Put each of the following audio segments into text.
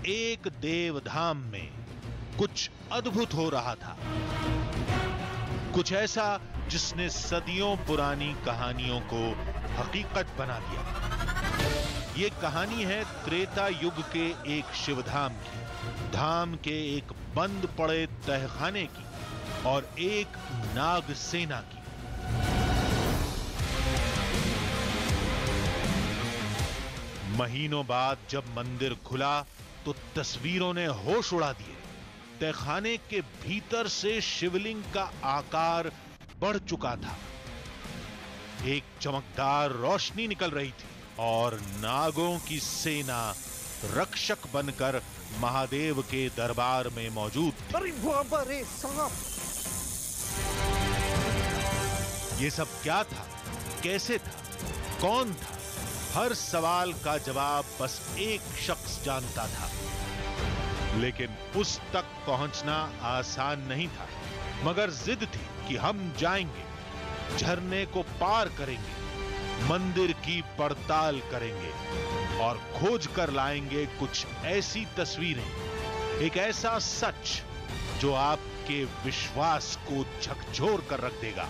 एक देवधाम में कुछ अद्भुत हो रहा था, कुछ ऐसा जिसने सदियों पुरानी कहानियों को हकीकत बना दिया। ये कहानी है त्रेता युग के एक शिवधाम की, धाम के एक बंद पड़े तहखाने की और एक नाग सेना की। महीनों बाद जब मंदिर खुला तो तस्वीरों ने होश उड़ा दिए। तहखाने के भीतर से शिवलिंग का आकार बढ़ चुका था, एक चमकदार रोशनी निकल रही थी और नागों की सेना रक्षक बनकर महादेव के दरबार में मौजूद थी। अरे बाबा रे साहब! ये सब क्या था, कैसे था, कौन था? हर सवाल का जवाब बस एक शख्स जानता था, लेकिन उस तक पहुंचना आसान नहीं था। मगर जिद थी कि हम जाएंगे, झरने को पार करेंगे, मंदिर की पड़ताल करेंगे और खोज कर लाएंगे कुछ ऐसी तस्वीरें, एक ऐसा सच जो आपके विश्वास को झकझोर कर रख देगा।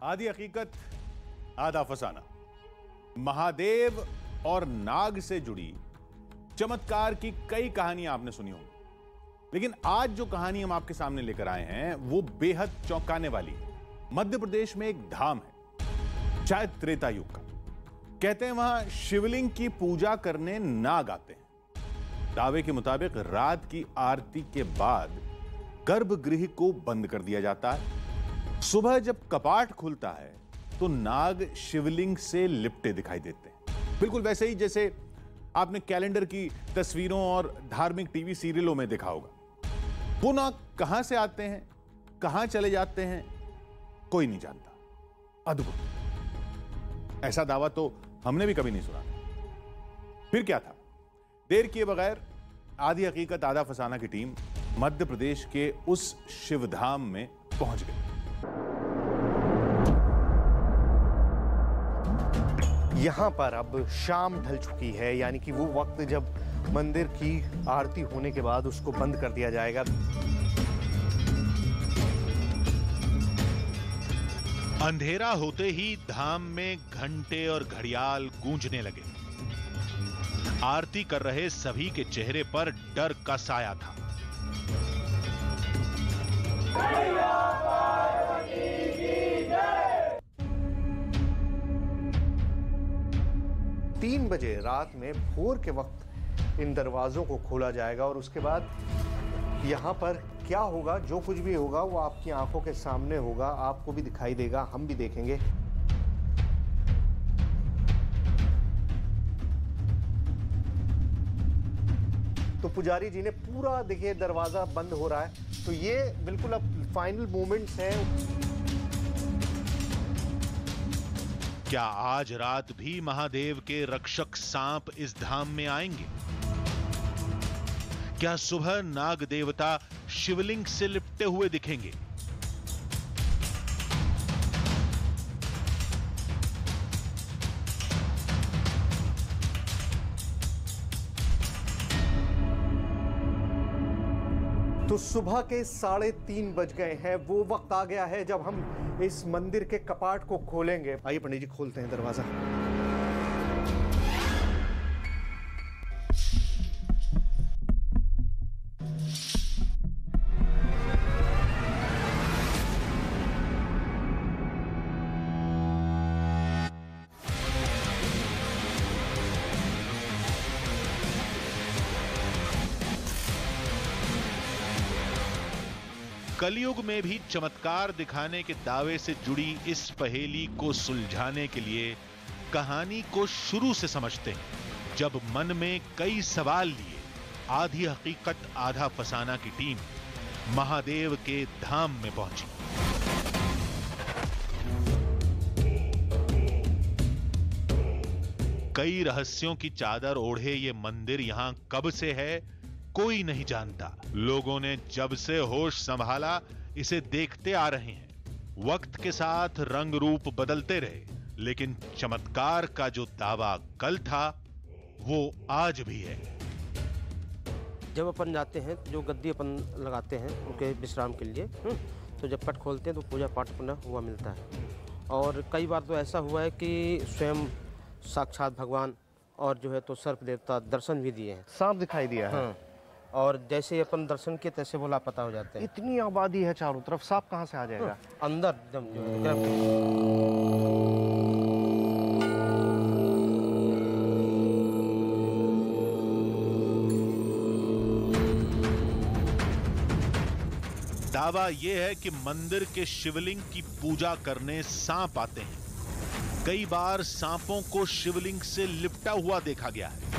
आधी हकीकत आधा फसाना। महादेव और नाग से जुड़ी चमत्कार की कई कहानियां आपने सुनी होंगी, लेकिन आज जो कहानी हम आपके सामने लेकर आए हैं वो बेहद चौंकाने वाली है। मध्य प्रदेश में एक धाम है, शायद त्रेता युग का। कहते हैं वहां शिवलिंग की पूजा करने नाग आते हैं। दावे के मुताबिक रात की आरती के बाद गर्भगृह को बंद कर दिया जाता है। सुबह जब कपाट खुलता है तो नाग शिवलिंग से लिपटे दिखाई देते हैं, बिल्कुल वैसे ही जैसे आपने कैलेंडर की तस्वीरों और धार्मिक टीवी सीरियलों में देखा होगा। वो नाग कहां से आते हैं, कहां चले जाते हैं, कोई नहीं जानता। अद्भुत, ऐसा दावा तो हमने भी कभी नहीं सुना। फिर क्या था? देर किए बगैर आधी हकीकत आधा फसाना की टीम मध्य प्रदेश के उस शिवधाम में पहुंच गई। यहाँ पर अब शाम ढल चुकी है, यानी कि वो वक्त जब मंदिर की आरती होने के बाद उसको बंद कर दिया जाएगा। अंधेरा होते ही धाम में घंटे और घड़ियाल गूंजने लगे। आरती कर रहे सभी के चेहरे पर डर का साया था। 3 बजे रात में भोर के वक्त इन दरवाज़ों को खोला जाएगा और उसके बाद यहाँ पर क्या होगा, जो कुछ भी होगा वो आपकी आंखों के सामने होगा, आपको भी दिखाई देगा, हम भी देखेंगे। तो पुजारी जी ने पूरा, देखिए दरवाज़ा बंद हो रहा है, तो ये बिल्कुल अब फाइनल मोमेंट्स हैं। क्या आज रात भी महादेव के रक्षक सांप इस धाम में आएंगे? क्या सुबह नाग देवता शिवलिंग से लिपटे हुए दिखेंगे? तो सुबह के 3:30 बज गए हैं। वो वक्त आ गया है जब हम इस मंदिर के कपाट को खोलेंगे। आइए पंडित जी, खोलते हैं दरवाजा। कलयुग में भी चमत्कार दिखाने के दावे से जुड़ी इस पहेली को सुलझाने के लिए कहानी को शुरू से समझते हैं। जब मन में कई सवाल लिए आधी हकीकत आधा फसाना की टीम महादेव के धाम में पहुंची। कई रहस्यों की चादर ओढ़े ये मंदिर यहां कब से है कोई नहीं जानता। लोगों ने जब से होश संभाला इसे देखते आ रहे हैं। वक्त के साथ रंग रूप बदलते रहे, लेकिन चमत्कार का जो दावा कल था वो आज भी है। जब अपन जाते हैं जो गद्दी अपन लगाते हैं उनके विश्राम के लिए, तो जब पट खोलते हैं तो पूजा पाठ पुनः हुआ मिलता है। और कई बार तो ऐसा हुआ है कि स्वयं साक्षात भगवान और जो है तो सर्प देवता दर्शन भी दिए हैं। सांप दिखाई दिया है। हाँ, और जैसे ही अपन दर्शन किए तैसे वो लापता हो जाते हैं। इतनी आबादी है चारों तरफ, सांप कहाँ से आ जाएगा? अंदर एकदम जो है गर्भ। दावा यह है कि मंदिर के शिवलिंग की पूजा करने सांप आते हैं। कई बार सांपों को शिवलिंग से लिपटा हुआ देखा गया है।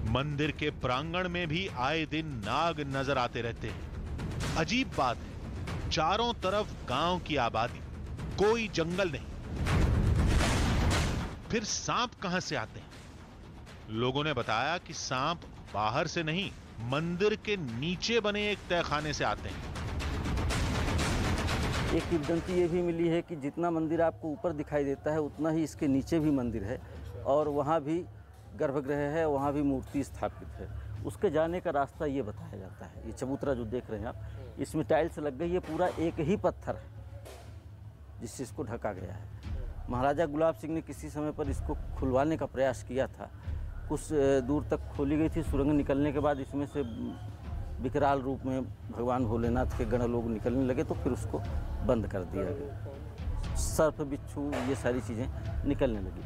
मंदिर के प्रांगण में भी आए दिन नाग नजर आते रहते हैं। अजीब बात है, चारों तरफ गांव की आबादी, कोई जंगल नहीं, फिर सांप कहां से आते हैं? लोगों ने बताया कि सांप बाहर से नहीं, मंदिर के नीचे बने एक तहखाने से आते हैं। एक किंवदंती ये भी मिली है कि जितना मंदिर आपको ऊपर दिखाई देता है उतना ही इसके नीचे भी मंदिर है, और वहाँ भी गर्भगृह है, वहाँ भी मूर्ति स्थापित है। उसके जाने का रास्ता ये बताया जाता है। ये चबूतरा जो देख रहे हैं आप, इसमें टाइल्स लग गई है, पूरा एक ही पत्थर है जिससे इसको ढका गया है। महाराजा गुलाब सिंह ने किसी समय पर इसको खुलवाने का प्रयास किया था। कुछ दूर तक खोली गई थी, सुरंग निकलने के बाद इसमें से विकराल रूप में भगवान भोलेनाथ के गण लोग निकलने लगे, तो फिर उसको बंद कर दिया गया। सर्प, बिच्छू, ये सारी चीज़ें निकलने लगी।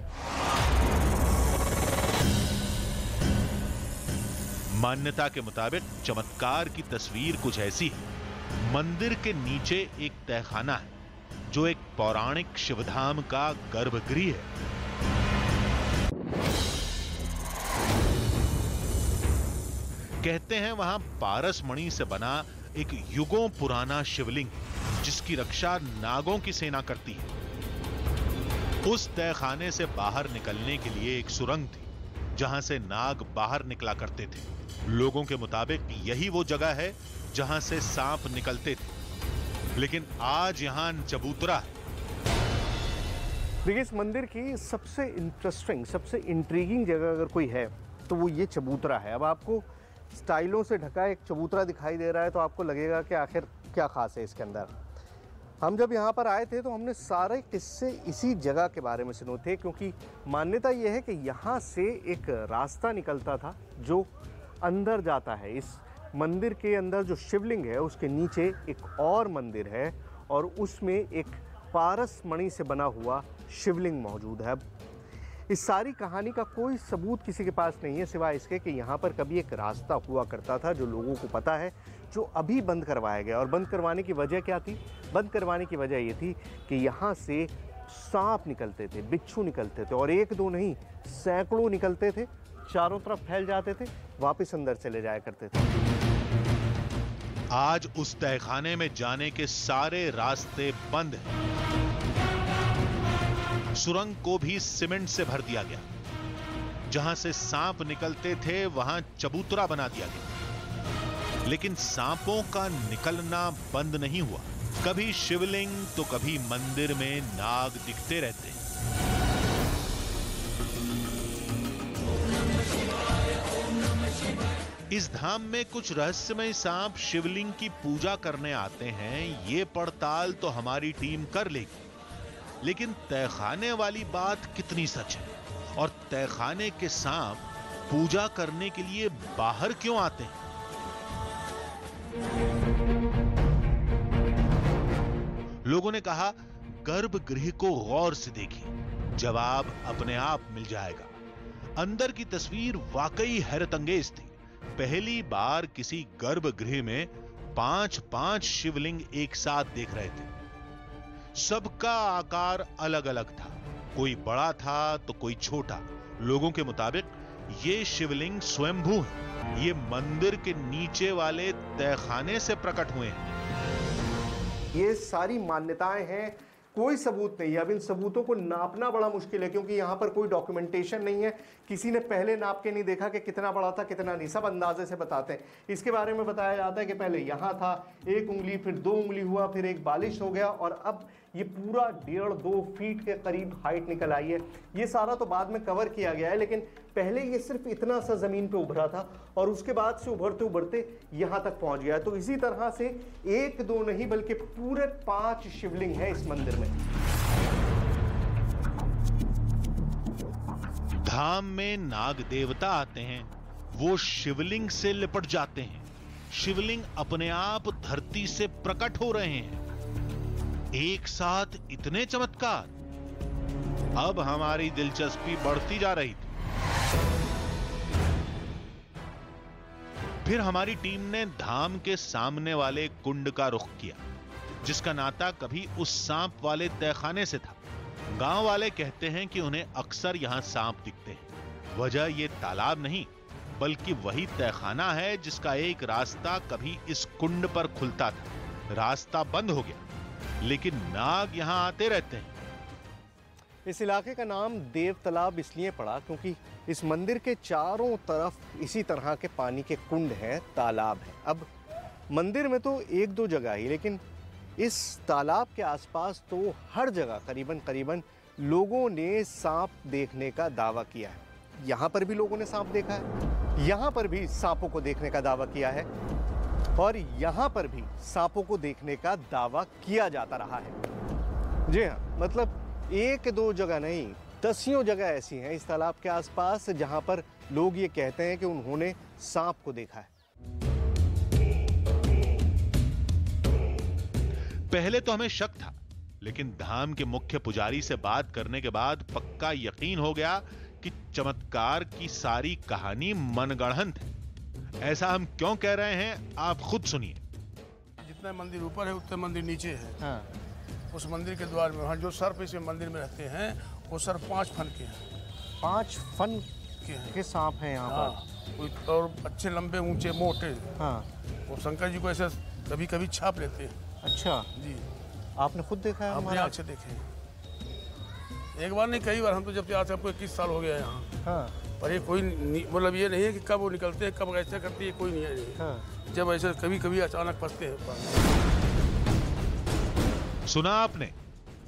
मान्यता के मुताबिक चमत्कार की तस्वीर कुछ ऐसी है। मंदिर के नीचे एक तहखाना है जो एक पौराणिक शिवधाम का गर्भगृह है। कहते हैं वहां पारस मणि से बना एक युगों पुराना शिवलिंग जिसकी रक्षा नागों की सेना करती है। उस तहखाने से बाहर निकलने के लिए एक सुरंग थी जहां से नाग बाहर निकला करते थे। लोगों के मुताबिक यही वो जगह है जहां से सांप निकलते थे, लेकिन आज यहां चबूतरा है। देखिए, इस मंदिर की सबसे इंटरेस्टिंग, सबसे इंट्रीगिंग जगह अगर कोई है तो वो ये चबूतरा है। अब आपको स्टाइलों से ढका एक चबूतरा दिखाई दे रहा है तो आपको लगेगा कि आखिर क्या खास है इसके अंदर। हम जब यहाँ पर आए थे तो हमने सारे किस्से इसी जगह के बारे में सुने थे, क्योंकि मान्यता ये है कि यहाँ से एक रास्ता निकलता था जो अंदर जाता है। इस मंदिर के अंदर जो शिवलिंग है उसके नीचे एक और मंदिर है और उसमें एक पारस मणि से बना हुआ शिवलिंग मौजूद है। इस सारी कहानी का कोई सबूत किसी के पास नहीं है सिवाय इसके कि यहाँ पर कभी एक रास्ता हुआ करता था जो लोगों को पता है, जो अभी बंद करवाया गया। और बंद करवाने की वजह क्या थी? बंद करवाने की वजह ये थी कि यहाँ से सांप निकलते थे, बिच्छू निकलते थे, और एक दो नहीं, सैकड़ों निकलते थे, चारों तरफ फैल जाते थे, वापस अंदर चले जाया करते थे। आज उस तहखाने में जाने के सारे रास्ते बंद हैं। सुरंग को भी सीमेंट से भर दिया गया। जहां से सांप निकलते थे वहां चबूतरा बना दिया गया, लेकिन सांपों का निकलना बंद नहीं हुआ। कभी शिवलिंग तो कभी मंदिर में नाग दिखते रहते हैं। इस धाम में कुछ रहस्यमय सांप शिवलिंग की पूजा करने आते हैं, ये पड़ताल तो हमारी टीम कर लेगी। लेकिन तहखाने वाली बात कितनी सच है, और तहखाने के सांप पूजा करने के लिए बाहर क्यों आते हैं? लोगों ने कहा गर्भगृह को गौर से देखिए, जवाब अपने आप मिल जाएगा। अंदर की तस्वीर वाकई हैरतअंगेज थी। पहली बार किसी गर्भगृह में 5-5 शिवलिंग एक साथ देख रहे थे। सबका आकार अलग अलग था, कोई बड़ा था तो कोई छोटा। लोगों के मुताबिक ये शिवलिंग स्वयंभू है, ये मंदिर के नीचे वाले तहखाने से प्रकट हुए हैं। ये सारी मान्यताएं हैं कोई सबूत नहीं है। अब इन सबूतों को नापना बड़ा मुश्किल है, क्योंकि यहाँ पर कोई डॉक्यूमेंटेशन नहीं है, किसी ने पहले नाप के नहीं देखा कि कितना बड़ा था कितना नहीं, सब अंदाजे से बताते हैं। इसके बारे में बताया जाता है कि पहले यहाँ था 1 उंगली, फिर 2 उंगली हुआ, फिर एक बालिश हो गया, और अब ये पूरा 1.5-2 फीट के करीब हाइट निकल आई है। ये सारा तो बाद में कवर किया गया है, लेकिन पहले ये सिर्फ इतना सा ज़मीन पे उभरा था और उसके बाद से उभरते उभरते यहाँ तक पहुँच गया है। तो इसी तरह से 1-2 नहीं बल्कि पूरे 5 शिवलिंग है इस मंदिर में। धाम में नाग देवता आते हैं, वो शिवलिंग से लिपट जाते हैं। शिवलिंग अपने आप धरती से प्रकट हो रहे हैं। एक साथ इतने चमत्कार। अब हमारी दिलचस्पी बढ़ती जा रही थी। फिर हमारी टीम ने धाम के सामने वाले कुंड का रुख किया, जिसका नाता कभी उस सांप वाले तहखाने से था। गांव वाले कहते हैं कि उन्हें अक्सर यहां सांप दिखते हैं। वजह यह तालाब नहीं बल्कि वही तहखाना है जिसका एक रास्ता कभी इस कुंड पर खुलता था। रास्ता बंद हो गया, लेकिन नाग यहां आते रहते हैं। इस इलाके का नाम देव तालाब इसलिए पड़ा क्योंकि इस मंदिर के चारों तरफ इसी तरह के पानी के कुंड हैं, तालाब है। अब मंदिर में तो 1-2 जगह ही, लेकिन इस तालाब के आसपास तो हर जगह करीबन लोगों ने सांप देखने का दावा किया है। यहाँ पर भी लोगों ने सांप देखा है, यहाँ पर भी सांपों को देखने का दावा किया है, और यहाँ पर भी सांपों को देखने का दावा किया जाता रहा है। जी हाँ, मतलब 1-2 जगह नहीं, दसियों जगह ऐसी हैं इस तालाब के आसपास जहाँ पर लोग ये कहते हैं कि उन्होंने सांप को देखा है। पहले तो हमें शक था, लेकिन धाम के मुख्य पुजारी से बात करने के बाद पक्का यकीन हो गया कि चमत्कार की सारी कहानी मनगढ़ंत है। ऐसा हम क्यों कह रहे हैं, आप खुद सुनिए। जितना मंदिर ऊपर है उतना मंदिर नीचे है। हाँ। उस मंदिर के द्वार में जो सर्प इस मंदिर में रहते हैं वो सर्प 5 फन के हैं। 5 फन के सांप हैं यहाँ पर, और अच्छे लंबे ऊंचे मोटे। हाँ। वो शंकर जी को ऐसे कभी कभी छाप लेते हैं। अच्छा जी, आपने खुद देखा है? अपने आँख से देखे। एक बार नहीं, कई बार। हम तो जब से आज हमको 21 साल हो गया यहाँ। हाँ। पर ये कोई मतलब ये नहीं है कि कब वो निकलते हैं, कब ऐसे करते हैं, कोई नहीं है। हाँ। जब ऐसे कभी कभी अचानक फंसते हैं। सुना आपने,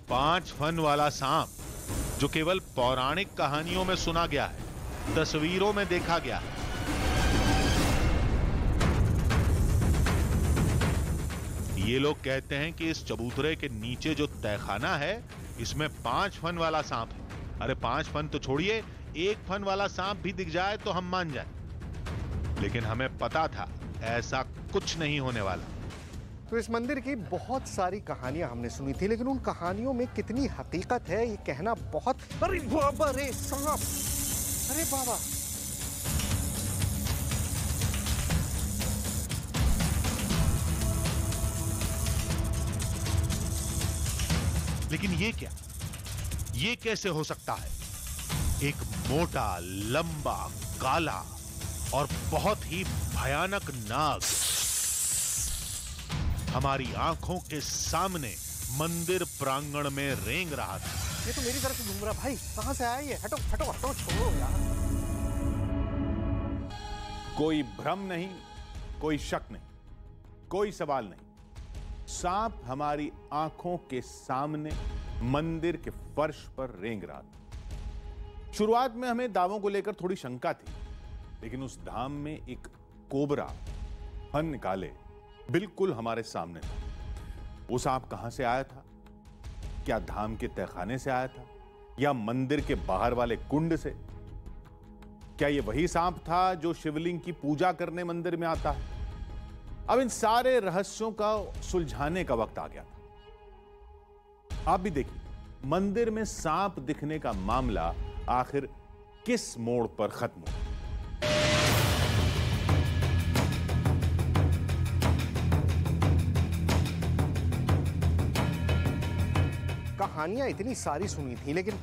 5 फन वाला सांप, जो केवल पौराणिक कहानियों में सुना गया है, तस्वीरों में देखा गया है। ये लोग कहते हैं कि इस चबूतरे के नीचे जो तहखाना है, इसमें 5 फन वाला सांप है। अरे 5 फन तो छोड़िए, 1 फन वाला सांप भी दिख जाए तो हम मान जाए। लेकिन हमें पता था ऐसा कुछ नहीं होने वाला। तो इस मंदिर की बहुत सारी कहानियां हमने सुनी थी, लेकिन उन कहानियों में कितनी हकीकत है ये कहना बहुत। अरे बाबा रे सांप! अरे बाबा! लेकिन ये क्या, ये कैसे हो सकता है? एक मोटा, लंबा, काला और बहुत ही भयानक नाग हमारी आंखों के सामने मंदिर प्रांगण में रेंग रहा था। ये तो मेरी तरफ से घूम रहा। भाई कहां से आया ये? हटो हटो हटो, छोड़ो यार। कोई भ्रम नहीं, कोई शक नहीं, कोई सवाल नहीं। सांप हमारी आंखों के सामने मंदिर के फर्श पर रेंग रहा था। शुरुआत में हमें दावों को लेकर थोड़ी शंका थी, लेकिन उस धाम में एक कोबरा फन निकाले बिल्कुल हमारे सामने था। वो सांप कहां से आया था? क्या धाम के तहखाने से आया था, या मंदिर के बाहर वाले कुंड से? क्या ये वही सांप था जो शिवलिंग की पूजा करने मंदिर में आता है? अब इन सारे रहस्यों का सुलझाने का वक्त आ गया था। आप भी देखिए, मंदिर में सांप दिखने का मामला आखिर किस मोड़ पर खत्म हुआ। कहानियां इतनी सारी सुनी थी, लेकिन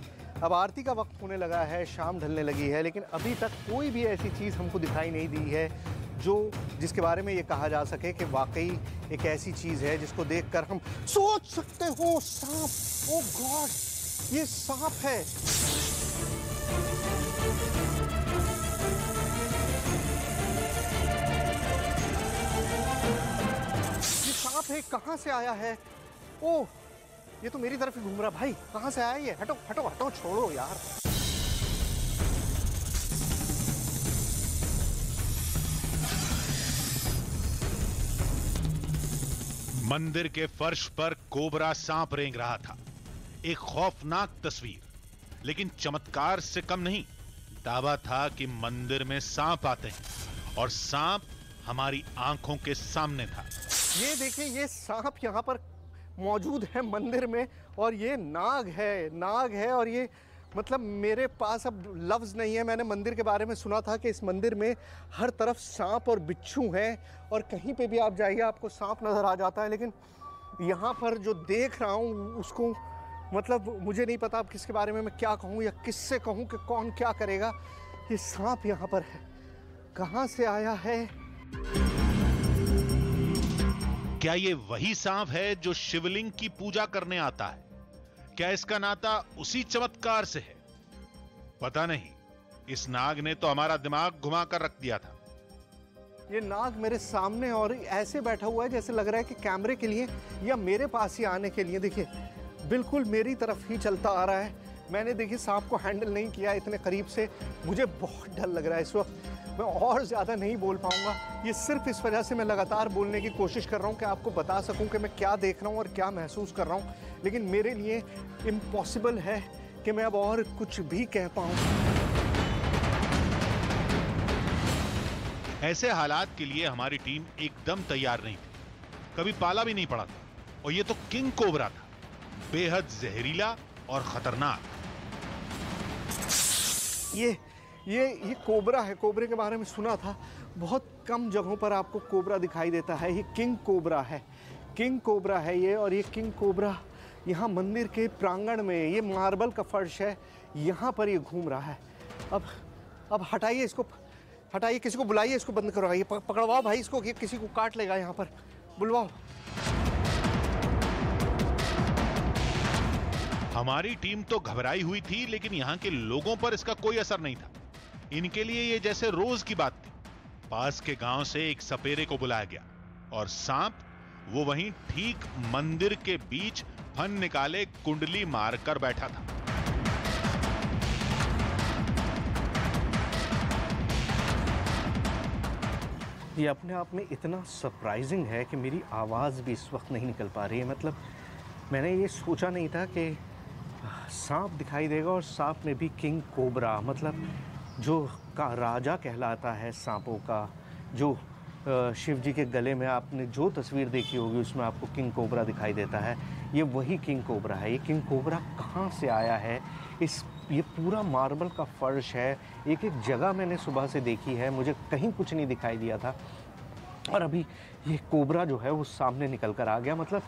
अब आरती का वक्त होने लगा है, शाम ढलने लगी है, लेकिन अभी तक कोई भी ऐसी चीज़ हमको दिखाई नहीं दी है जिसके बारे में ये कहा जा सके कि वाकई एक ऐसी चीज़ है जिसको देखकर हम सोच सकते हो सांप। ओ गॉड, ये सांप है। ये सांप है, कहाँ से आया है? ओह, ये तो मेरी तरफ ही घूम रहा। भाई कहाँ से आया ये? हटो हटो हटो, छोड़ो यार। मंदिर के फर्श पर कोबरा सांप रेंग रहा था। एक खौफनाक तस्वीर, लेकिन चमत्कार से कम नहीं। दावा था कि मंदिर में सांप आते हैं और सांप हमारी आंखों के सामने था। ये देखिए, ये सांप यहाँ पर मौजूद है मंदिर में, और ये नाग है। और ये मतलब मेरे पास अब लफ्ज़ नहीं है। मैंने मंदिर के बारे में सुना था कि इस मंदिर में हर तरफ सांप और बिच्छू हैं, और कहीं पे भी आप जाइए आपको सांप नज़र आ जाता है। लेकिन यहाँ पर जो देख रहा हूँ उसको मतलब मुझे नहीं पता अब किसके बारे में मैं क्या कहूँ या किससे कहूँ कि कौन क्या करेगा। ये सांप यहाँ पर है, कहाँ से आया है? क्या ये वही सांप है जो शिवलिंग की पूजा करने आता है? क्या इसका नाता उसी चमत्कार से है? पता नहीं। इस नाग ने तो हमारा दिमाग घुमा कर रख दिया था। ये नाग मेरे सामने और ऐसे बैठा हुआ है जैसे लग रहा है कि कैमरे के लिए या मेरे पास ही आने के लिए। देखिए, बिल्कुल मेरी तरफ ही चलता आ रहा है। मैंने देखिए सांप को हैंडल नहीं किया इतने करीब से, मुझे बहुत डर लग रहा है इस वक्त। मैं और ज़्यादा नहीं बोल पाऊंगा। ये सिर्फ इस वजह से मैं लगातार बोलने की कोशिश कर रहा हूँ कि आपको बता सकूँ कि मैं क्या देख रहा हूँ और क्या महसूस कर रहा हूँ, लेकिन मेरे लिए इम्पॉसिबल है कि मैं अब और कुछ भी कह पाऊँ। ऐसे हालात के लिए हमारी टीम एकदम तैयार नहीं थी। कभी पाला भी नहीं पड़ा था, और ये तो किंग कोबरा था, बेहद जहरीला और खतरनाक। ये कोबरा है। कोबरे के बारे में सुना था, बहुत कम जगहों पर आपको कोबरा दिखाई देता है। ये किंग कोबरा है, किंग कोबरा है ये। और ये किंग कोबरा यहाँ मंदिर के प्रांगण में, ये मार्बल का फर्श है, यहाँ पर ये घूम रहा है। अब हटाइए इसको, हटाइए, किसी को बुलाइए, इसको बंद करवाइए, पकड़वाओ भाई इसको, ये किसी को काट लेगा। यहाँ पर बुलवाओ। हमारी टीम तो घबराई हुई थी, लेकिन यहाँ के लोगों पर इसका कोई असर नहीं था। इनके लिए ये जैसे रोज की बात थी। पास के गांव से एक सपेरे को बुलाया गया, और सांप वो वहीं ठीक मंदिर के बीच फन निकाले कुंडली मारकर बैठा था। ये अपने आप में इतना सरप्राइजिंग है कि मेरी आवाज़ भी इस वक्त नहीं निकल पा रही है। मतलब मैंने ये सोचा नहीं था कि सांप दिखाई देगा, और सांप में भी किंग कोबरा, मतलब जो का राजा कहलाता है सांपों का। जो शिव जी के गले में आपने जो तस्वीर देखी होगी उसमें आपको किंग कोबरा दिखाई देता है, ये वही किंग कोबरा है। ये किंग कोबरा कहाँ से आया है? ये पूरा मार्बल का फर्श है। एक एक जगह मैंने सुबह से देखी है, मुझे कहीं कुछ नहीं दिखाई दिया था, और अभी ये कोबरा जो है वो सामने निकल कर आ गया। मतलब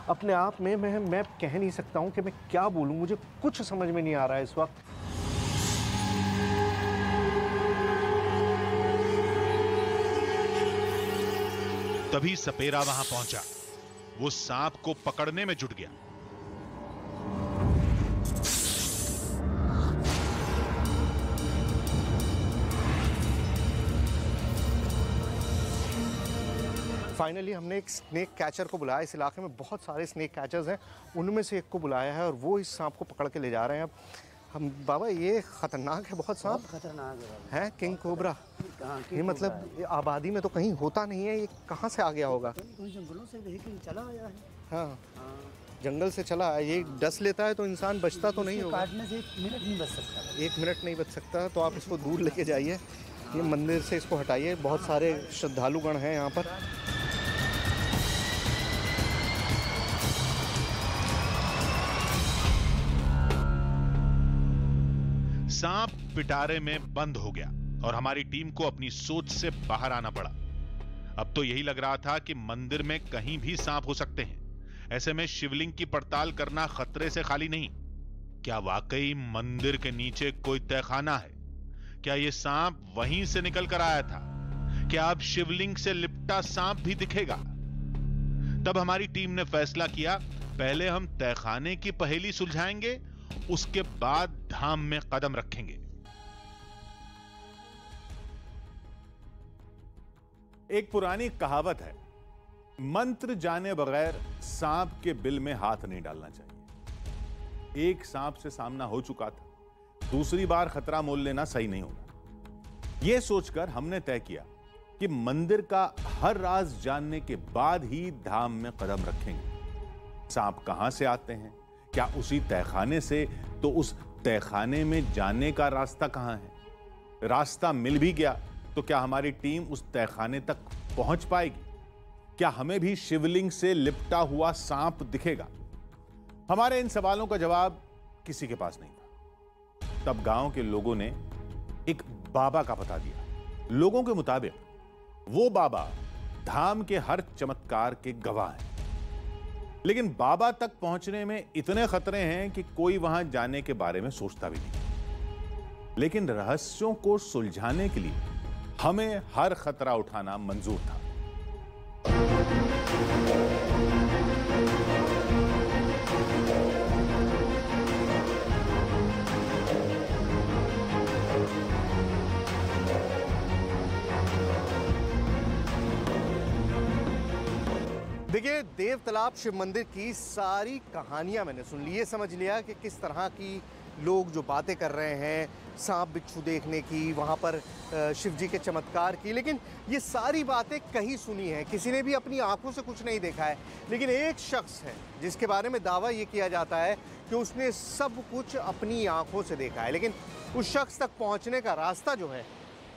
अपने आप में मैं कह नहीं सकता हूँ कि मैं क्या बोलूँ, मुझे कुछ समझ में नहीं आ रहा है इस वक्त। तभी सपेरा वहां पहुंचा। वो सांप को पकड़ने में जुट गया। फाइनली हमने एक स्नेक कैचर को बुलाया। इस इलाके में बहुत सारे स्नेक कैचर्स हैं, उनमें से एक को बुलाया है, और वो इस सांप को पकड़ के ले जा रहे हैं। अब हम बाबा, ये खतरनाक है बहुत सांप, खतरनाक है किंग कोबरा। ये मतलब ये आबादी में तो कहीं होता नहीं है, ये कहाँ से आ गया होगा? जंगलों से लेके चला आया है। हाँ, जंगल से चला है। ये डस लेता है तो इंसान बचता तो नहीं होगा। काटने से 1 मिनट नहीं बच सकता। 1 मिनट नहीं बच सकता, तो आप इसको दूर लेके जाइए। ये मंदिर से इसको हटाइए। बहुत सारे श्रद्धालुगण हैं यहाँ पर। सांप पिटारे में बंद हो गया, और हमारी टीम को अपनी सोच से बाहर आना पड़ा। अब तो यही लग रहा था कि मंदिर में कहीं भी सांप हो सकते हैं। ऐसे में शिवलिंग की पड़ताल करना खतरे से खाली नहीं। क्या वाकई मंदिर के नीचे कोई तहखाना है? क्या यह सांप वहीं से निकल कर आया था? क्या अब शिवलिंग से लिपटा सांप भी दिखेगा? तब हमारी टीम ने फैसला किया, पहले हम तहखाने की पहेली सुलझाएंगे, उसके बाद धाम में कदम रखेंगे। एक पुरानी कहावत है, मंत्र जाने बगैर सांप के बिल में हाथ नहीं डालना चाहिए। एक सांप से सामना हो चुका था, दूसरी बार खतरा मोल लेना सही नहीं होगा। यह सोचकर हमने तय किया कि मंदिर का हर राज जानने के बाद ही धाम में कदम रखेंगे। सांप कहां से आते हैं, क्या उसी तहखाने से? तो उस तहखाने में जाने का रास्ता कहां है? रास्ता मिल भी गया तो क्या हमारी टीम उस तहखाने तक पहुंच पाएगी? क्या हमें भी शिवलिंग से लिपटा हुआ सांप दिखेगा? हमारे इन सवालों का जवाब किसी के पास नहीं था। तब गांव के लोगों ने एक बाबा का पता दिया। लोगों के मुताबिक वो बाबा धाम के हर चमत्कार के गवाह हैं, लेकिन बाबा तक पहुंचने में इतने खतरे हैं कि कोई वहां जाने के बारे में सोचता भी नहीं। लेकिन रहस्यों को सुलझाने के लिए हमें हर खतरा उठाना मंजूर था। देखिए, देव तालाब शिव मंदिर की सारी कहानियां मैंने सुन ली। ये समझ लिया कि किस तरह की लोग जो बातें कर रहे हैं, सांप बिच्छू देखने की, वहाँ पर शिव जी के चमत्कार की, लेकिन ये सारी बातें कहीं सुनी हैं, किसी ने भी अपनी आंखों से कुछ नहीं देखा है। लेकिन एक शख्स है जिसके बारे में दावा ये किया जाता है कि उसने सब कुछ अपनी आंखों से देखा है। लेकिन उस शख्स तक पहुँचने का रास्ता जो है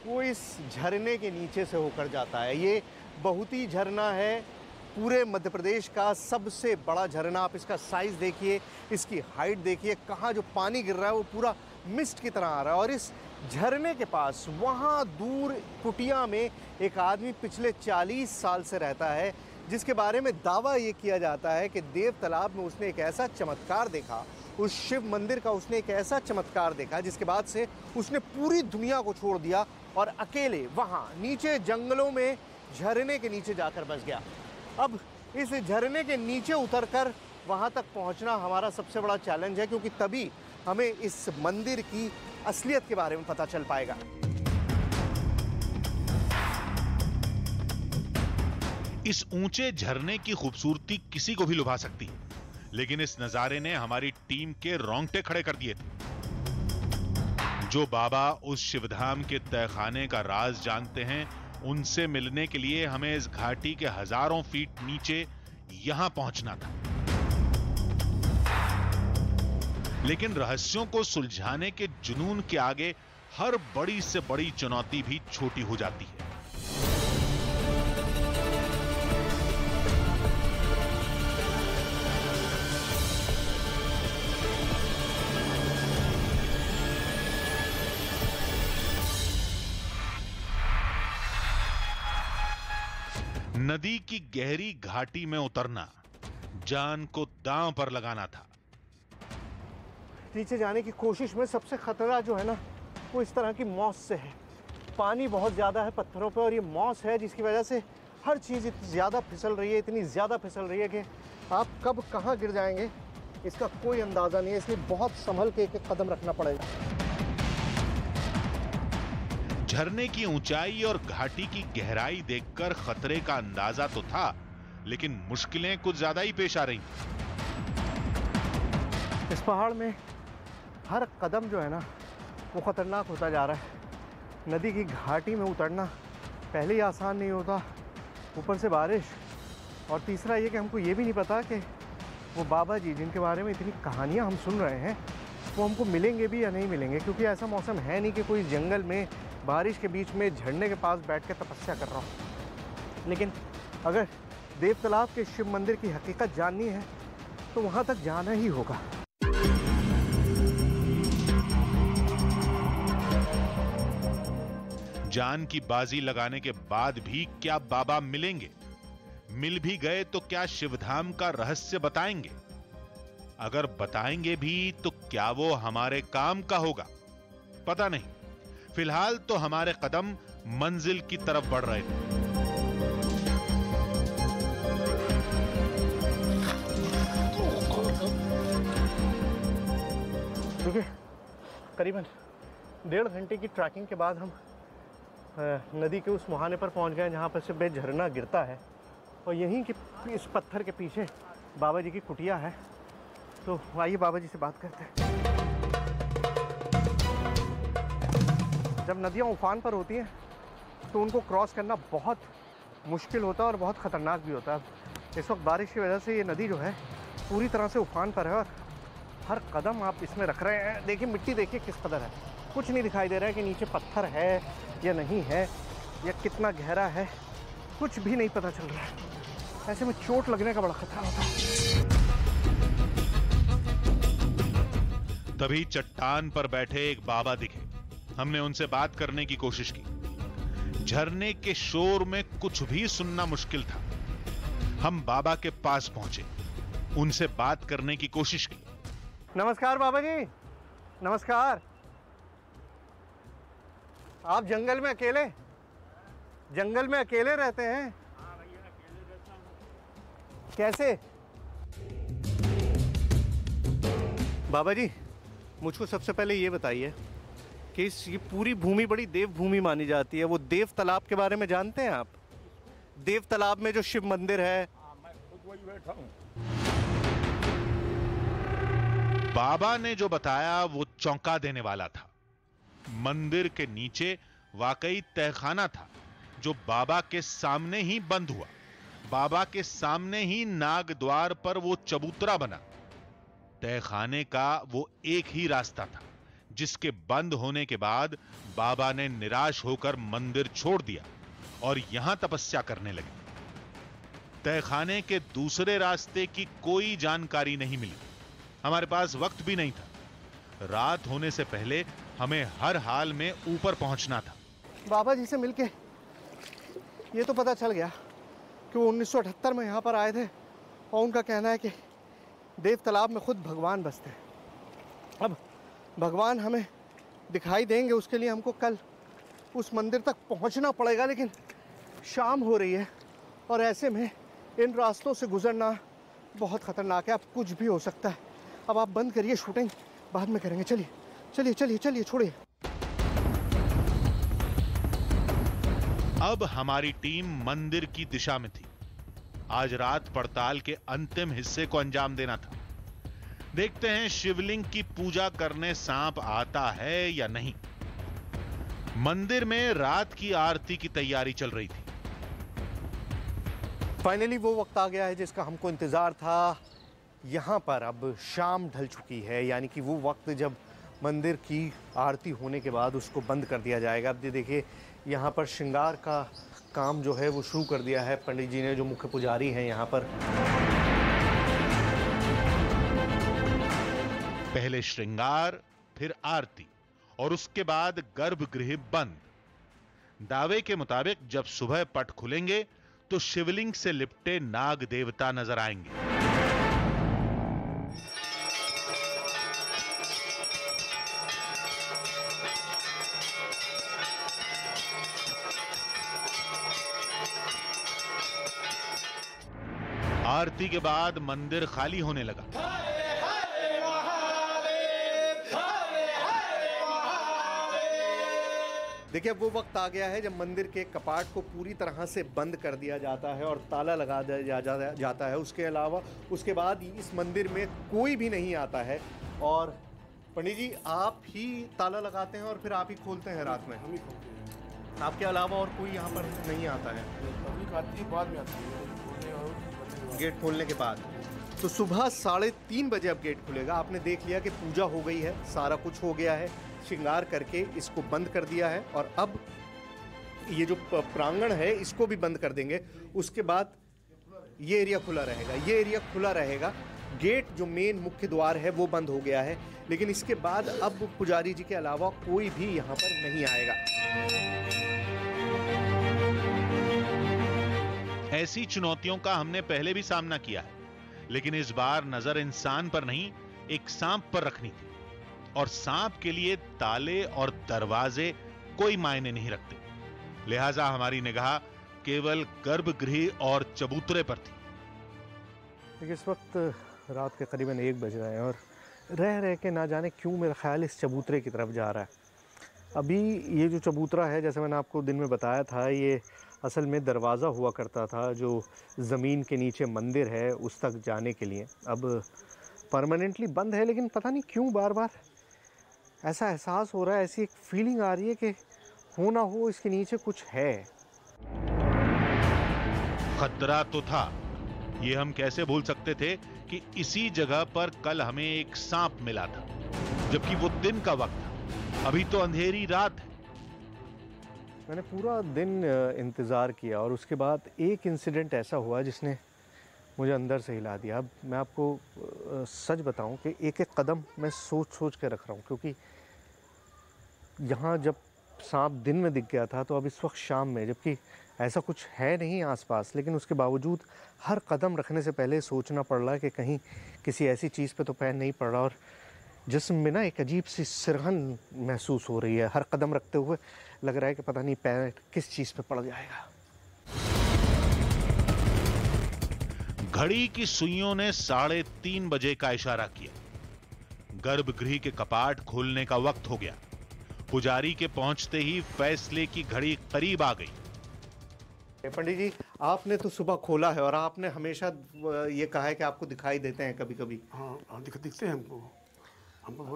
वो इस झरने के नीचे से होकर जाता है। ये बहुत ही झरना है, पूरे मध्य प्रदेश का सबसे बड़ा झरना। आप इसका साइज़ देखिए, इसकी हाइट देखिए, कहाँ जो पानी गिर रहा है वो पूरा मिस्ट की तरह आ रहा है। और इस झरने के पास वहाँ दूर कुटिया में एक आदमी पिछले 40 साल से रहता है, जिसके बारे में दावा ये किया जाता है कि देव तालाब में उसने एक ऐसा चमत्कार देखा, उस शिव मंदिर का उसने एक ऐसा चमत्कार देखा जिसके बाद से उसने पूरी दुनिया को छोड़ दिया और अकेले वहाँ नीचे जंगलों में झरने के नीचे जाकर बस गया। अब इस झरने के नीचे उतरकर वहाँ तक पहुँचना हमारा सबसे बड़ा चैलेंज है, क्योंकि तभी हमें इस मंदिर की असलियत के बारे में पता चल पाएगा। इस ऊंचे झरने की खूबसूरती किसी को भी लुभा सकती है, लेकिन इस नजारे ने हमारी टीम के रोंगटे खड़े कर दिए थे। जो बाबा उस शिवधाम के तहखाने का राज जानते हैं, उनसे मिलने के लिए हमें इस घाटी के हजारों फीट नीचे यहां पहुंचना था। लेकिन रहस्यों को सुलझाने के जुनून के आगे हर बड़ी से बड़ी चुनौती भी छोटी हो जाती है। नदी की गहरी घाटी में उतरना जान को दांव पर लगाना था। नीचे जाने की कोशिश में सबसे खतरा जो है ना, वो इस तरह की मॉस से है। पानी बहुत ज़्यादा है पत्थरों पे और ये मॉस है, जिसकी वजह से हर चीज़ इतनी ज़्यादा फिसल रही है, इतनी ज़्यादा फिसल रही है कि आप कब कहाँ गिर जाएंगे इसका कोई अंदाज़ा नहीं है। इसलिए बहुत संभल के एक कदम रखना पड़ेगा। झरने की ऊंचाई और घाटी की गहराई देखकर खतरे का अंदाजा तो था, लेकिन मुश्किलें कुछ ज्यादा ही पेश आ रही। इस पहाड़ में हर कदम जो है ना वो खतरनाक होता जा रहा है। नदी की घाटी में उतरना पहले ही आसान नहीं होता, ऊपर से बारिश, और तीसरा ये कि हमको ये भी नहीं पता कि वो बाबा जी जिनके बारे में इतनी कहानियाँ हम सुन रहे हैं वो हमको मिलेंगे भी या नहीं मिलेंगे, क्योंकि ऐसा मौसम है नहीं कि कोई जंगल में बारिश के बीच में झरने के पास बैठ के तपस्या कर रहा हूँ। लेकिन अगर देव तालाब के शिव मंदिर की हकीकत जाननी है तो वहाँ तक जाना ही होगा। जान की बाजी लगाने के बाद भी क्या बाबा मिलेंगे? मिल भी गए तो क्या शिवधाम का रहस्य बताएंगे? अगर बताएंगे भी तो क्या वो हमारे काम का होगा, पता नहीं। फिलहाल तो हमारे कदम मंजिल की तरफ बढ़ रहे थे। देखिए, करीबन 1.5 घंटे की ट्रैकिंग के बाद हम नदी के उस मुहाने पर पहुंच गए जहां पर से बे झरना गिरता है, और यहीं के इस पत्थर के पीछे बाबा जी की कुटिया है। तो आइए बाबा जी से बात करते हैं। जब नदियां उफान पर होती हैं तो उनको क्रॉस करना बहुत मुश्किल होता है और बहुत ख़तरनाक भी होता है। इस वक्त बारिश की वजह से ये नदी जो है पूरी तरह से उफान पर है, और हर कदम आप इसमें रख रहे हैं। देखिए मिट्टी, देखिए किस कदर है, कुछ नहीं दिखाई दे रहा है कि नीचे पत्थर है या नहीं है, या कितना गहरा है, कुछ भी नहीं पता चल रहा है। ऐसे में चोट लगने का बड़ा खतरा होता है। तभी चट्टान पर बैठे एक बाबा दिखे। हमने उनसे बात करने की कोशिश की। झरने के शोर में कुछ भी सुनना मुश्किल था। हम बाबा के पास पहुंचे, उनसे बात करने की कोशिश की। नमस्कार बाबा जी, नमस्कार। आप जंगल में अकेले रहते हैं? कैसे? बाबा जी, मुझको सबसे पहले ये बताइए कि ये पूरी भूमि बड़ी देव भूमि मानी जाती है। वो देव तालाब के बारे में जानते हैं आप? देव तालाब में जो शिव मंदिर है। मैं खुद वही बैठा हूँ। बाबा ने जो बताया वो चौंका देने वाला था। मंदिर के नीचे वाकई तहखाना था, जो बाबा के सामने ही बंद हुआ। बाबा के सामने ही नाग द्वार पर वो चबूतरा बना। तहखाने का वो एक ही रास्ता था, जिसके बंद होने के बाद बाबा ने निराश होकर मंदिर छोड़ दिया और यहां तपस्या करने लगे। तहखाने के दूसरे रास्ते की कोई जानकारी नहीं मिली। हमारे पास वक्त भी नहीं था। रात होने से पहले हमें हर हाल में ऊपर पहुंचना था। बाबा जी से मिलके ये तो पता चल गया कि वो 1978 में यहाँ पर आए थे, और उनका कहना है कि देव तालाब में खुद भगवान बसते हैं। अब भगवान हमें दिखाई देंगे, उसके लिए हमको कल उस मंदिर तक पहुँचना पड़ेगा, लेकिन शाम हो रही है और ऐसे में इन रास्तों से गुजरना बहुत ख़तरनाक है। अब कुछ भी हो सकता है। अब आप बंद करिए, शूटिंग बाद में करेंगे। चलिए चलिए चलिए चलिए, छोड़िए। अब हमारी टीम मंदिर की दिशा में थी। आज रात पड़ताल के अंतिम हिस्से को अंजाम देना था। देखते हैं शिवलिंग की पूजा करने सांप आता है या नहीं। मंदिर में रात की आरती की तैयारी चल रही थी। फाइनली वो वक्त आ गया है जिसका हमको इंतजार था। यहाँ पर अब शाम ढल चुकी है, यानी कि वो वक्त जब मंदिर की आरती होने के बाद उसको बंद कर दिया जाएगा। अब देखिए यहाँ पर श्रृंगार का काम जो है वो शुरू कर दिया है पंडित जी ने, जो मुख्य पुजारी हैं यहाँ पर। पहले श्रृंगार, फिर आरती, और उसके बाद गर्भगृह बंद। दावे के मुताबिक जब सुबह पट खुलेंगे तो शिवलिंग से लिपटे नाग देवता नजर आएंगे। आरती के बाद मंदिर खाली होने लगा। देखिए अब वो वक्त आ गया है जब मंदिर के कपाट को पूरी तरह से बंद कर दिया जाता है और ताला लगा दिया जाता है। उसके अलावा उसके बाद इस मंदिर में कोई भी नहीं आता है। और पंडित जी आप ही ताला लगाते हैं और फिर आप ही खोलते हैं रात में? हम ही खोलते हैं। आपके अलावा और कोई यहाँ पर नहीं आता है? पब्लिक आती है, बाद में आती है खोलने और गेट खोलने के बाद। तो सुबह 3:30 बजे अब गेट खुलेगा। आपने देख लिया कि पूजा हो गई है, सारा कुछ हो गया है, श्रृंगार करके इसको बंद कर दिया है। और अब ये जो प्रांगण है इसको भी बंद कर देंगे। उसके बाद ये एरिया खुला रहेगा, ये एरिया खुला रहेगा। गेट जो मेन मुख्य द्वार है वो बंद हो गया है, लेकिन इसके बाद अब पुजारी जी के अलावा कोई भी यहाँ पर नहीं आएगा। ऐसी चुनौतियों का हमने पहले भी सामना किया है, लेकिन इस बार नजर इंसान पर नहीं, एक सांप पर रखनी थी। और सांप के लिए ताले और दरवाजे कोई मायने नहीं रखते, लिहाजा हमारी निगाह केवल गर्भगृह और चबूतरे पर थी। देखिए, इस वक्त रात के करीबन 1 बज रहे हैं और रह रह के ना जाने क्यों मेरा ख्याल इस चबूतरे की तरफ जा रहा है। अभी ये जो चबूतरा है, जैसे मैंने आपको दिन में बताया था, ये असल में दरवाज़ा हुआ करता था जो ज़मीन के नीचे मंदिर है उस तक जाने के लिए। अब परमानेंटली बंद है, लेकिन पता नहीं क्यों बार बार ऐसा एहसास हो रहा है, ऐसी एक फीलिंग आ रही है कि हो ना हो इसके नीचे कुछ है। खतरा तो था, ये हम कैसे भूल सकते थे कि इसी जगह पर कल हमें एक सांप मिला था, जबकि वो दिन का वक्त था। अभी तो अंधेरी रात है। मैंने पूरा दिन इंतज़ार किया और उसके बाद एक इंसिडेंट ऐसा हुआ जिसने मुझे अंदर से हिला दिया। अब मैं आपको सच बताऊं कि एक एक कदम मैं सोच सोच के रख रहा हूं, क्योंकि यहाँ जब सांप दिन में दिख गया था तो अब इस वक्त शाम में, जबकि ऐसा कुछ है नहीं आसपास, लेकिन उसके बावजूद हर कदम रखने से पहले सोचना पड़ रहा है कि कहीं किसी ऐसी चीज़ पे तो पैर नहीं पड़ रहा। और जिस्म में ना एक अजीब सी सिरहन महसूस हो रही है। हर कदम रखते हुए लग रहा है कि पता नहीं पैर किस चीज़ पे पड़ जाएगा। घड़ी की सुइयों ने 3:30 बजे का इशारा किया। गर्भगृह के कपाट खोलने का वक्त हो गया। पुजारी के पहुंचते ही फैसले की घड़ी करीब आ गई। पंडित जी, आपने तो सुबह खोला है और आपने हमेशा ये कहा है कि आपको दिखाई देते हैं कभी कभी। हाँ, दिखते हैं हमको।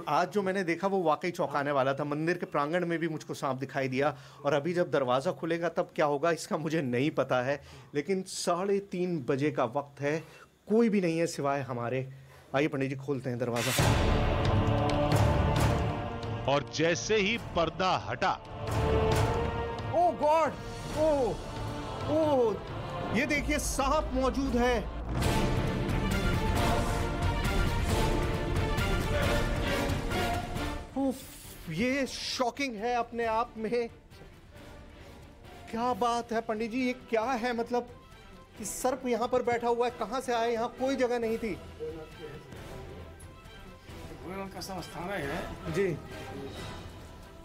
आज जो मैंने देखा वो वाकई चौंकाने वाला था। मंदिर के प्रांगण में भी मुझको सांप दिखाई दिया, और अभी जब दरवाज़ा खुलेगा तब क्या होगा इसका मुझे नहीं पता है। लेकिन 3:30 बजे का वक्त है, कोई भी नहीं है सिवाय हमारे। आइए पंडित जी, खोलते हैं दरवाज़ा। और जैसे ही पर्दा हटा, ओह गॉड, ओह ये देखिए सांप मौजूद है। ये शॉकिंग है अपने आप में। क्या बात है पंडित जी, ये क्या है? मतलब कि सर्प यहाँ पर बैठा हुआ है, कहाँ से आया? यहाँ कोई जगह नहीं थी। का स्थान है जी,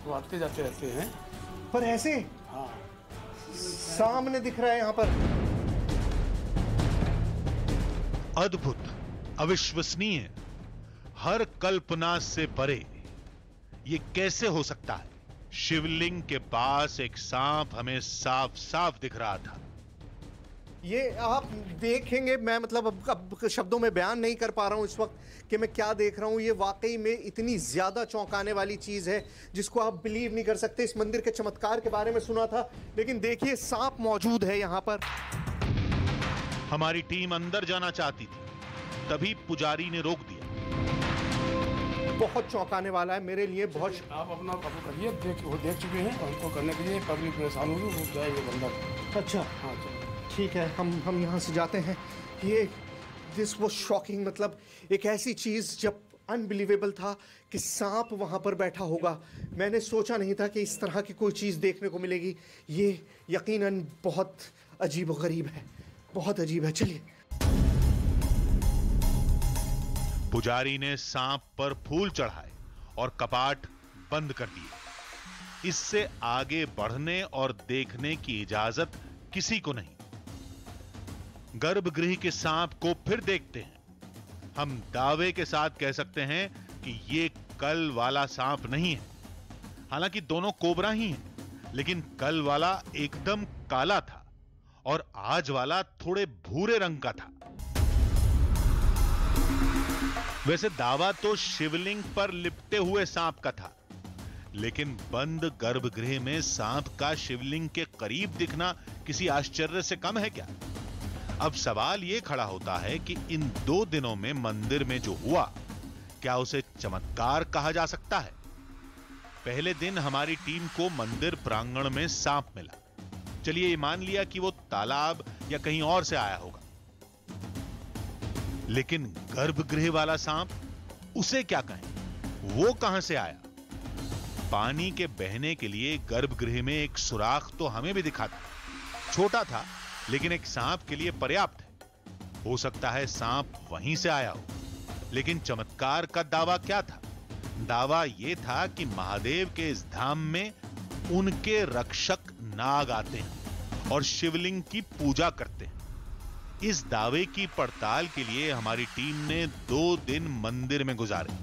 वो आते जाते रहते हैं, पर ऐसे हाँ सामने दिख रहा है यहाँ पर। अद्भुत, अविश्वसनीय, हर कल्पना से परे। ये कैसे हो सकता है? शिवलिंग के पास एक सांप हमें साफ साफ दिख रहा था। ये आप देखेंगे, मैं मतलब अब शब्दों में बयान नहीं कर पा रहा हूं इस वक्त कि मैं क्या देख रहा हूं। ये वाकई में इतनी ज्यादा चौंकाने वाली चीज है जिसको आप बिलीव नहीं कर सकते। इस मंदिर के चमत्कार के बारे में सुना था, लेकिन देखिए सांप मौजूद है यहाँ पर। हमारी टीम अंदर जाना चाहती थी, तभी पुजारी ने रोक दिया। बहुत चौंकाने वाला है मेरे लिए। बहुत आप अपना करिए, वो देख चुके हैं, हमको करने के लिए पब्लिक परेशान होगी, वो जाएंगे बंदर। अच्छा, हाँ चलो ठीक है, हम यहाँ से जाते हैं। ये दिस वाज शॉकिंग, मतलब एक ऐसी चीज़ जब अनबिलीवेबल था कि सांप वहाँ पर बैठा होगा। मैंने सोचा नहीं था कि इस तरह की कोई चीज़ देखने को मिलेगी। ये यकीनन बहुत अजीब और गरीब है, बहुत अजीब है। चलिए। पुजारी ने सांप पर फूल चढ़ाए और कपाट बंद कर दिए। इससे आगे बढ़ने और देखने की इजाजत किसी को नहीं। गर्भगृह के सांप को फिर देखते हैं। हम दावे के साथ कह सकते हैं कि ये कल वाला सांप नहीं है। हालांकि दोनों कोबरा ही हैं, लेकिन कल वाला एकदम काला था और आज वाला थोड़े भूरे रंग का था। वैसे दावा तो शिवलिंग पर लिपटे हुए सांप का था, लेकिन बंद गर्भगृह में सांप का शिवलिंग के करीब दिखना किसी आश्चर्य से कम है क्या? अब सवाल यह खड़ा होता है कि इन 2 दिनों में मंदिर में जो हुआ, क्या उसे चमत्कार कहा जा सकता है? पहले दिन हमारी टीम को मंदिर प्रांगण में सांप मिला। चलिए ये मान लिया कि वो तालाब या कहीं और से आया होगा, लेकिन गर्भगृह वाला सांप, उसे क्या कहें? वो कहां से आया? पानी के बहने के लिए गर्भगृह में एक सुराख तो हमें भी दिखा था। छोटा था, लेकिन एक सांप के लिए पर्याप्त है। हो सकता है सांप वहीं से आया हो, लेकिन चमत्कार का दावा क्या था? दावा यह था कि महादेव के इस धाम में उनके रक्षक नाग आते हैं और शिवलिंग की पूजा करते हैं। इस दावे की पड़ताल के लिए हमारी टीम ने 2 दिन मंदिर में गुजारे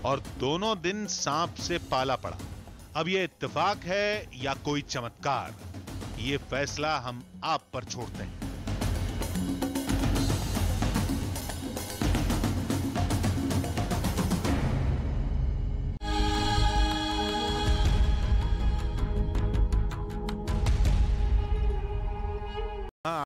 और दोनों दिन सांप से पाला पड़ा। अब यह इत्तेफाक है या कोई चमत्कार, ये फैसला हम आप पर छोड़ते हैं।